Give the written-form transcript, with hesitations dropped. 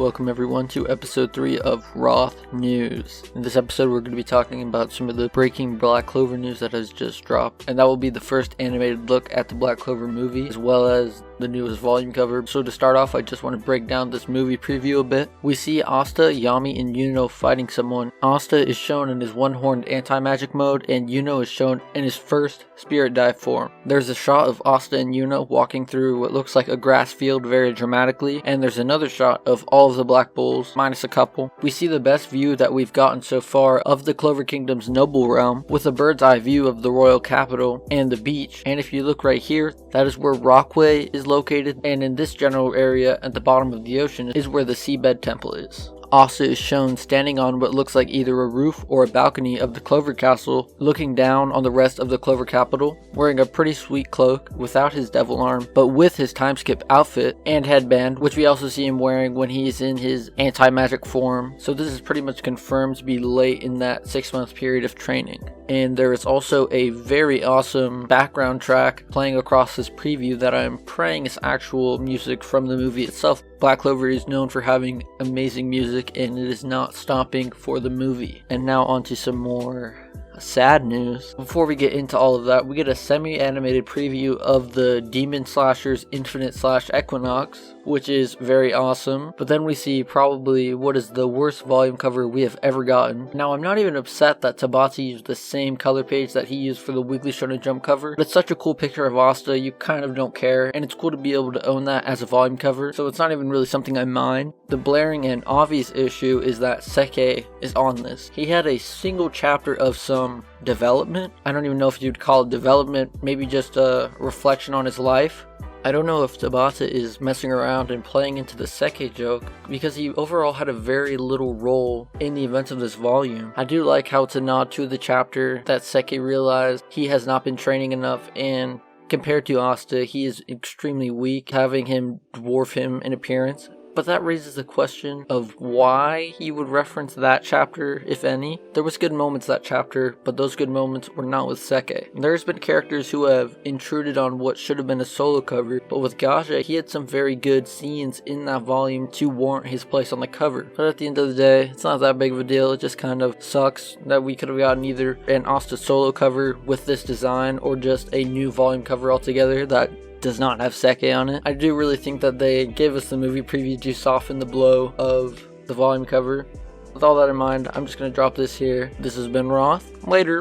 Welcome everyone to episode 3 of Roth News. In this episode we're going to be talking about some of the breaking Black Clover news that has just dropped, and that will be the first animated look at the Black Clover movie as well as the newest volume cover. So to start off, I just want to break down this movie preview a bit. We see Asta, Yami, and Yuno fighting someone. Asta is shown in his one-horned anti-magic mode, and Yuno is shown in his first spirit dive form. There's a shot of Asta and Yuno walking through what looks like a grass field very dramatically, and there's another shot of all of the Black Bulls, minus a couple. We see the best view that we've gotten so far of the Clover Kingdom's noble realm, with a bird's eye view of the royal capital and the beach. And if you look right here, that is where Rockway is located, and in this general area at the bottom of the ocean is where the seabed temple is. Asta is shown standing on what looks like either a roof or a balcony of the Clover Castle, looking down on the rest of the Clover capital, wearing a pretty sweet cloak without his devil arm, but with his time skip outfit and headband, which we also see him wearing when he is in his anti-magic form. So this is pretty much confirmed to be late in that 6-month period of training. And there is also a very awesome background track playing across this preview that I'm praying is actual music from the movie itself. Black Clover is known for having amazing music, and it is not stopping for the movie. And now on to some more sad news. Before we get into all of that, we get a semi-animated preview of the Demon Slasher's Infinite / Equinox, which is very awesome. But then we see probably what is the worst volume cover we have ever gotten. Now, I'm not even upset that Tabata used the same color page that he used for the Weekly Shonen Jump cover. But it's such a cool picture of Asta, you kind of don't care, and it's cool to be able to own that as a volume cover, so it's not even really something I mind. The blaring and obvious issue is that Seke is on this. He had a single chapter of some development. I don't even know if you'd call it development, maybe just a reflection on his life. I don't know if Tabata is messing around and playing into the Seke joke, because he overall had a very little role in the events of this volume. I do like how it's a nod to the chapter that Seke realized he has not been training enough, and compared to Asta, he is extremely weak, having him dwarf him in appearance. But that raises the question of why he would reference that chapter, if any. There was good moments that chapter, but those good moments were not with Seke. There's been characters who have intruded on what should have been a solo cover, but with Gaja, he had some very good scenes in that volume to warrant his place on the cover. But at the end of the day, it's not that big of a deal. It just kind of sucks that we could have gotten either an Asta solo cover with this design or just a new volume cover altogether that does not have Seke on it. I do really think that they gave us the movie preview to soften the blow of the volume cover. With all that in mind, I'm just going to drop this here. This has been Roth. Later.